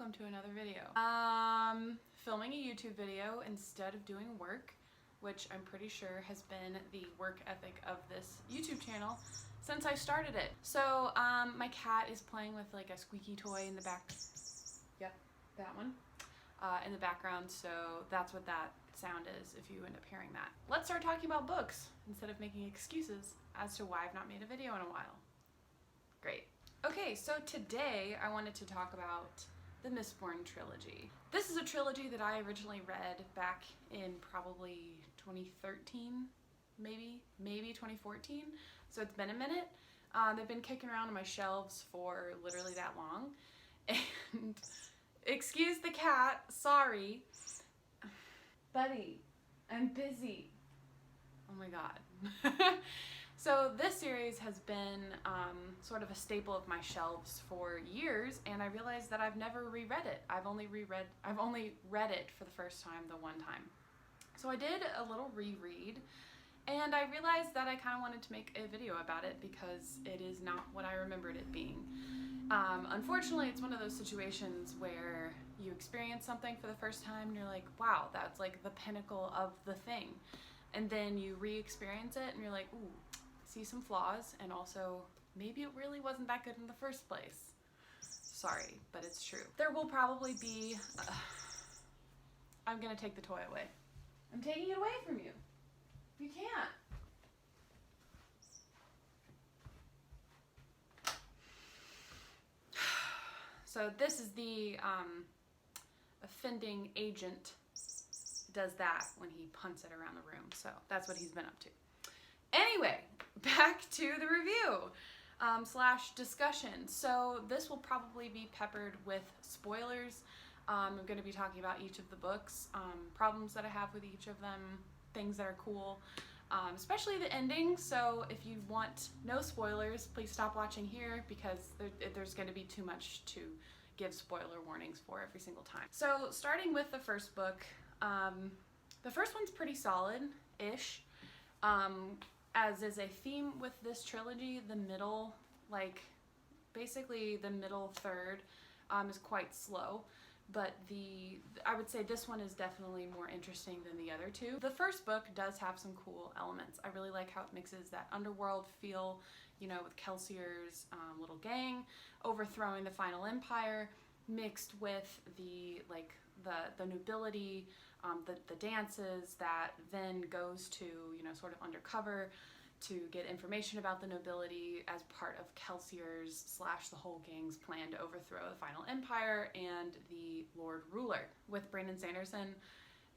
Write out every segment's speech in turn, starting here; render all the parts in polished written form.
welcome to another video. Filming a YouTube video instead of doing work, which I'm pretty sure has been the work ethic of this YouTube channel since I started it. So my cat is playing with like a squeaky toy in the back. Yep, that one. In the background, so that's what that sound is if you end up hearing that. Let's start talking about books instead of making excuses as to why I've not made a video in a while. Great. Okay, so today I wanted to talk about the Mistborn trilogy. This is a trilogy that I originally read back in probably 2013, maybe 2014. So it's been a minute. They've been kicking around on my shelves for literally that long. And excuse the cat, sorry. Buddy, I'm busy. Oh my god. So this series has been sort of a staple of my shelves for years, and I realized that I've never reread it. I've only read it for the first time the one time. So I did a little reread, and I realized that I kind of wanted to make a video about it because it is not what I remembered it being. Unfortunately, it's one of those situations where you experience something for the first time and you're like, wow, that's like the pinnacle of the thing. And then you re-experience it and you're like, ooh, see some flaws, and also maybe it really wasn't that good in the first place. Sorry, but it's true. There will probably be... I'm gonna take the toy away. I'm taking it away from you. You can't. So this is the offending agent does that when he punts it around the room. So that's what he's been up to. Anyway, back to the review slash discussion. So this will probably be peppered with spoilers. I'm going to be talking about each of the books, problems that I have with each of them, things that are cool, especially the ending. So if you want no spoilers, please stop watching here because there's going to be too much to give spoiler warnings for every single time. So starting with the first book, the first one's pretty solid-ish. As is a theme with this trilogy, the middle, like basically the middle third is quite slow, but I would say this one is definitely more interesting than the other two. The first book does have some cool elements. I really like how it mixes that underworld feel, you know, with Kelsier's little gang overthrowing the final empire, mixed with the nobility, the dances that then goes to, you know, sort of undercover to get information about the nobility as part of Kelsier's slash the whole gang's plan to overthrow the final empire and the Lord Ruler. With Brandon Sanderson,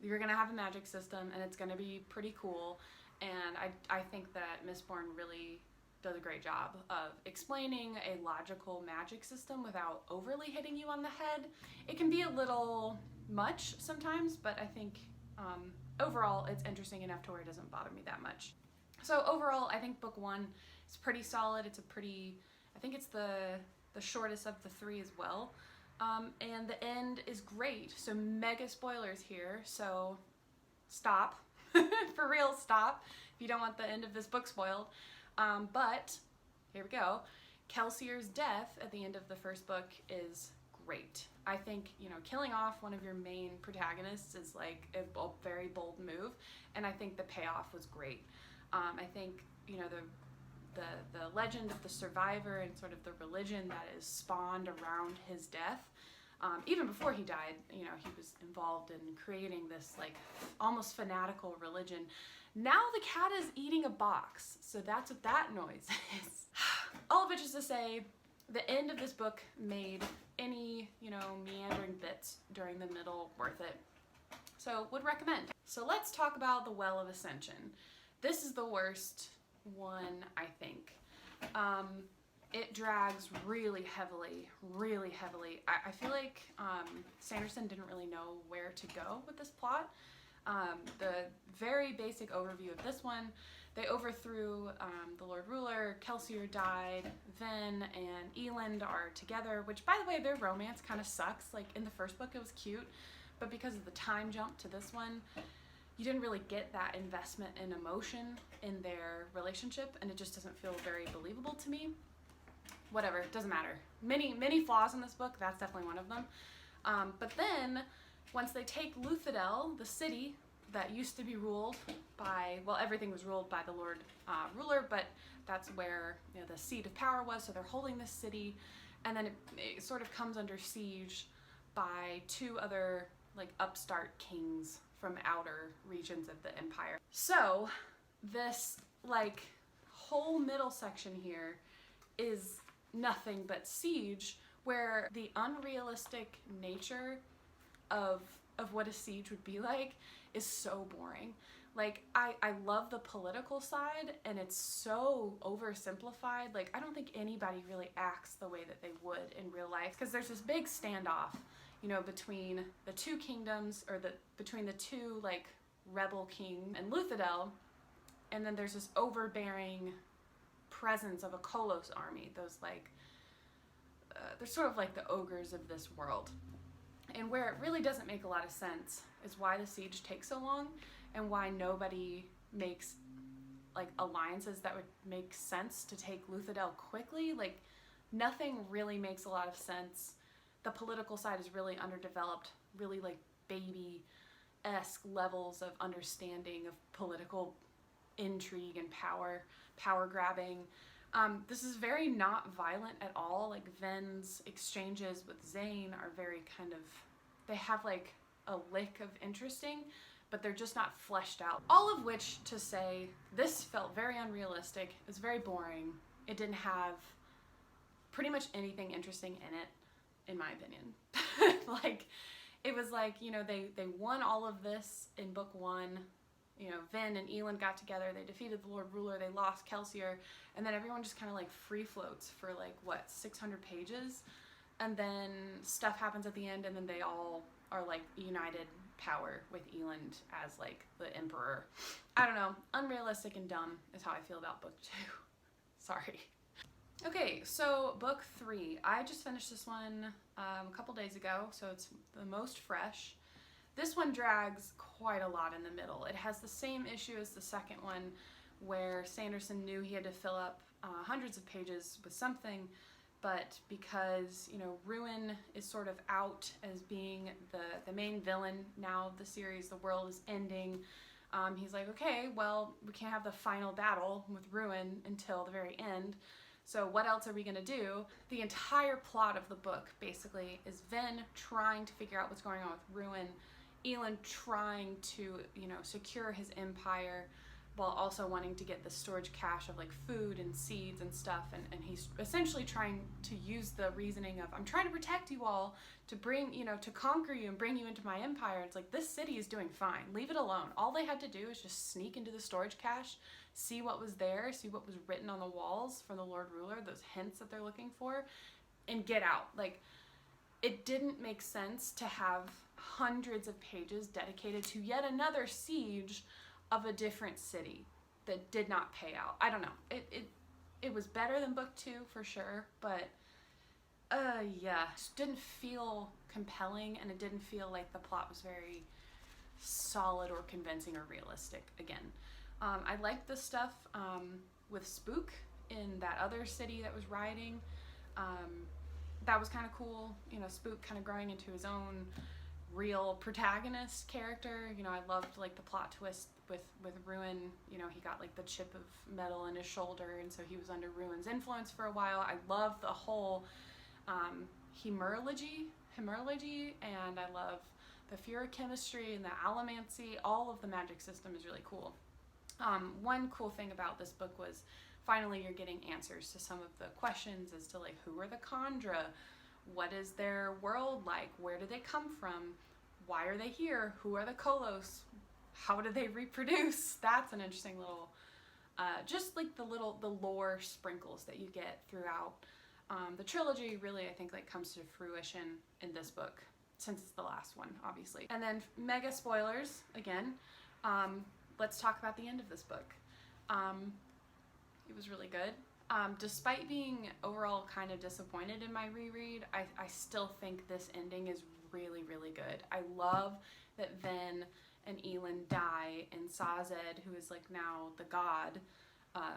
you're gonna have a magic system and it's gonna be pretty cool, and I think that Mistborn really does a great job of explaining a logical magic system without overly hitting you on the head. It can be a little much sometimes, but I think overall it's interesting enough to where it doesn't bother me that much. So overall, I think book one is pretty solid. It's I think it's the shortest of the three as well. And the end is great. So mega spoilers here, so stop. For real, stop if you don't want the end of this book spoiled. But here we go. Kelsier's death at the end of the first book is great. I think, you know, killing off one of your main protagonists is like a very bold move, and I think the payoff was great. I think, you know, the legend of the survivor and sort of the religion that is spawned around his death, even before he died, you know, he was involved in creating this like almost fanatical religion. Now the cat is eating a box, so that's what that noise is. All of which is to say, the end of this book made any, you know, meandering bits during the middle worth it. So would recommend. So let's talk about the Well of Ascension. This is the worst one, I think. It drags really heavily, really heavily. I feel like Sanderson didn't really know where to go with this plot. The very basic overview of this one, they overthrew the Lord Ruler, Kelsier died, Ven and Eland are together, which by the way, their romance kind of sucks. Like in the first book it was cute, but because of the time jump to this one, you didn't really get that investment and emotion in their relationship, and it just doesn't feel very believable to me. Whatever, it doesn't matter. Many flaws in this book, that's definitely one of them. But then, once they take Luthadel, the city that used to be ruled by, well, everything was ruled by the Lord Ruler, but that's where, you know, the seat of power was, so they're holding this city, and then it sort of comes under siege by two other, like, upstart kings from outer regions of the empire. So, this, like, whole middle section here is nothing but siege, where the unrealistic nature of what a siege would be like is so boring. Like, I love the political side, and it's so oversimplified. Like, I don't think anybody really acts the way that they would in real life, because there's this big standoff, you know, between the two kingdoms, or between the two, like, rebel king and Luthadel, and then there's this overbearing presence of a Kolos army, those, like, they're sort of like the ogres of this world. And where it really doesn't make a lot of sense is why the siege takes so long, and why nobody makes, like, alliances that would make sense to take Luthadel quickly. Like, nothing really makes a lot of sense. The political side is really underdeveloped, really, like, baby-esque levels of understanding of political intrigue and power grabbing. This is very not violent at all. Like, Ven's exchanges with Zane are very kind of, they have, like, a lick of interesting, but they're just not fleshed out. All of which to say, this felt very unrealistic. It was very boring. It didn't have pretty much anything interesting in it, in my opinion. Like, it was like, you know, they won all of this in book one. You know, Ven and Elend got together, they defeated the Lord Ruler, they lost Kelsier, and then everyone just kind of, like, free floats for, like, what, 600 pages? And then stuff happens at the end, and then they all are, like, united power with Elend as, like, the emperor. I don't know. Unrealistic and dumb is how I feel about book 2. Sorry. Okay, so book 3. I just finished this one a couple days ago, so it's the most fresh. This one drags quite a lot in the middle. It has the same issue as the second one, where Sanderson knew he had to fill up hundreds of pages with something, but because, you know, Ruin is sort of out as being the main villain now of the series, the world is ending, he's like, okay, well, we can't have the final battle with Ruin until the very end, so what else are we gonna do? The entire plot of the book, basically, is Ven trying to figure out what's going on with Ruin, Elend trying to, you know, secure his empire while also wanting to get the storage cache of, like, food and seeds and stuff, and he's essentially trying to use the reasoning of, I'm trying to protect you all, to bring, you know, to conquer you and bring you into my empire. It's like, this city is doing fine, leave it alone. All they had to do is just sneak into the storage cache, see what was there, see what was written on the walls from the Lord Ruler, those hints that they're looking for, and get out. Like, it didn't make sense to have hundreds of pages dedicated to yet another siege of a different city that did not pay out. I don't know. It was better than book 2 for sure, but yeah, it didn't feel compelling, and it didn't feel like the plot was very solid or convincing or realistic again. I liked the stuff with Spook in that other city that was rioting. That was kind of cool, you know, Spook kind of growing into his own real protagonist character. You know, I loved, like, the plot twist with Ruin. You know, he got, like, the chip of metal in his shoulder, and so he was under Ruin's influence for a while. I love the whole hemerology, and I love the feruchemistry and the allomancy. All of the magic system is really cool. One cool thing about this book was finally you're getting answers to some of the questions as to, like, who are the Khandra? What is their world like? Where do they come from? Why are they here? Who are the Kolos? How do they reproduce? That's an interesting little, just like the lore sprinkles that you get throughout the trilogy. Really, I think, like, comes to fruition in this book, since it's the last one, obviously. And then mega spoilers again. Let's talk about the end of this book. It was really good. Despite being overall kind of disappointed in my reread, I still think this ending is really, really good. I love that Ven and Elend die, and Sazed, who is, like, now the god,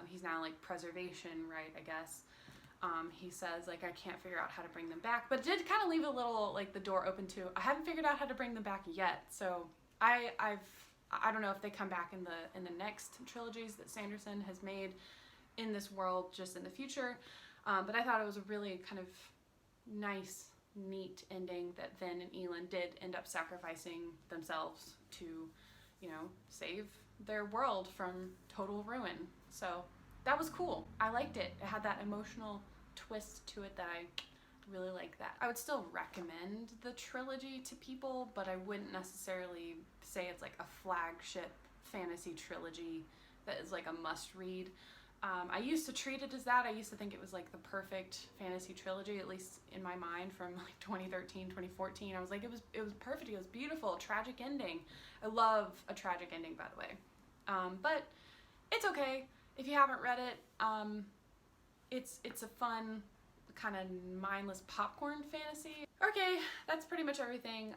he's now, like, preservation, right, I guess, He says, like, I can't figure out how to bring them back, but did kind of leave a little, like, the door open to, I haven't figured out how to bring them back yet. So I don't know if they come back in the next trilogies that Sanderson has made in this world, just in the future. But I thought it was a really kind of nice, neat ending that Vin and Elend did end up sacrificing themselves to, you know, save their world from total ruin. So that was cool. I liked it. It had that emotional twist to it that I really like that. I would still recommend the trilogy to people, but I wouldn't necessarily say it's like a flagship fantasy trilogy that is like a must read. I used to treat it as that. I used to think it was like the perfect fantasy trilogy, at least in my mind, from like 2013, 2014. I was like, it was perfect. It was beautiful. Tragic ending. I love a tragic ending, by the way. But it's okay if you haven't read it. It's a fun, kind of mindless popcorn fantasy. Okay, that's pretty much everything.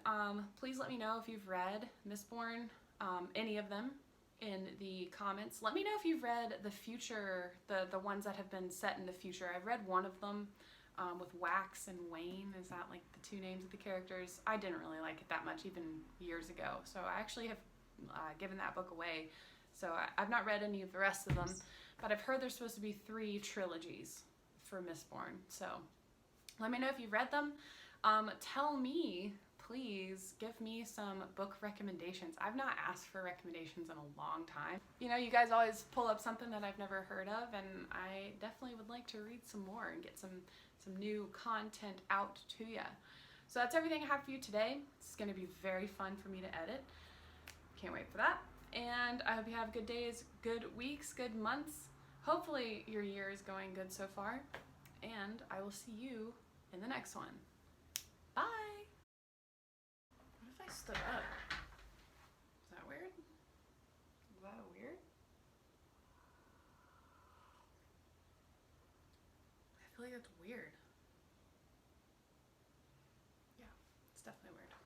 Please let me know if you've read Mistborn, any of them, in the comments. Let me know if you've read the future, the ones that have been set in the future. I've read one of them with Wax and Wayne. Is that like the two names of the characters? I didn't really like it that much even years ago, so I actually have given that book away. So I've not read any of the rest of them, but I've heard there's supposed to be 3 trilogies for Mistborn. So let me know if you've read them. Tell me, please give me some book recommendations. I've not asked for recommendations in a long time. You know, you guys always pull up something that I've never heard of, and I definitely would like to read some more and get some new content out to you. So that's everything I have for you today. It's going to be very fun for me to edit. Can't wait for that. And I hope you have good days, good weeks, good months. Hopefully your year is going good so far. And I will see you in the next one. Bye! What if I stood up? Is that weird? Is that weird? I feel like that's weird. Yeah, it's definitely weird.